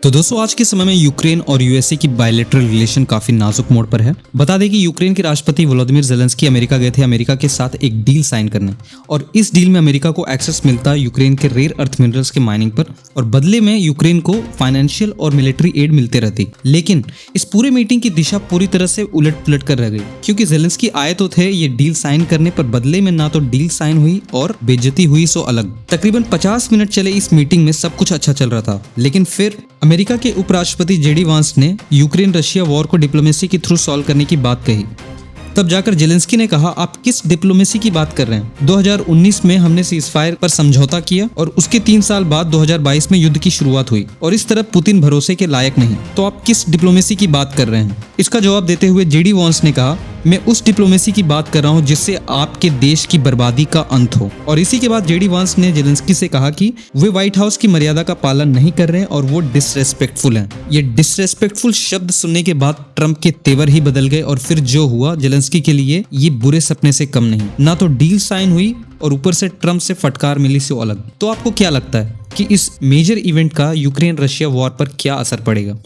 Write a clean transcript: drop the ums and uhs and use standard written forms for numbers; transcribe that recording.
तो दोस्तों आज के समय में यूक्रेन और यूएसए की बायलैटरल रिलेशन काफी नाजुक मोड़ पर है। बता दें कि यूक्रेन के राष्ट्रपति वोलोदिमीर ज़ेलेंस्की अमेरिका गए थे अमेरिका के साथ एक डील साइन करने, और इस डील में अमेरिका को एक्सेस मिलता यूक्रेन के रेयर अर्थ मिनरल्स के माइनिंग पर, और बदले में यूक्रेन को फाइनेंशियल और मिलिट्री एड मिलते रहती। लेकिन इस पूरे मीटिंग की दिशा पूरी तरह से उलट पुलट कर रह गई, क्योंकि ज़ेलेंस्की आए तो थे ये डील साइन करने, पर बदले में ना तो डील साइन हुई और बेइज्जती हुई सो अलग। तकरीबन 50 मिनट चले इस मीटिंग में सब कुछ अच्छा चल रहा था, लेकिन फिर अमेरिका के उपराष्ट्रपति जेडी वांस ने यूक्रेन रशिया वॉर को डिप्लोमेसी के थ्रू सॉल्व करने की बात कही। तब जाकर ज़ेलेंस्की ने कहा, आप किस डिप्लोमेसी की बात कर रहे हैं? 2019 में हमने सीजफायर पर समझौता किया और उसके 3 साल बाद 2022 में युद्ध की शुरुआत हुई, और इस तरफ पुतिन भरोसे के लायक नहीं, तो आप किस डिप्लोमेसी की बात कर रहे हैं? इसका जवाब देते हुए जेडी वांस ने कहा, मैं उस डिप्लोमेसी की बात कर रहा हूं जिससे आपके देश की बर्बादी का अंत हो। और इसी के बाद जेडी वांस ने ज़ेलेंस्की से कहा कि वे व्हाइट हाउस की मर्यादा का पालन नहीं कर रहे हैं और वो डिसरेस्पेक्टफुल हैं। ये डिसरेस्पेक्टफुल शब्द सुनने के बाद ट्रंप के तेवर ही बदल गए, और फिर जो हुआ ज़ेलेंस्की के लिए ये बुरे सपने से कम नहीं। ना तो डील साइन हुई और ऊपर से ट्रंप से फटकार मिली से अलग। तो आपको क्या लगता है कि इस मेजर इवेंट का यूक्रेन रशिया वॉर पर क्या असर पड़ेगा?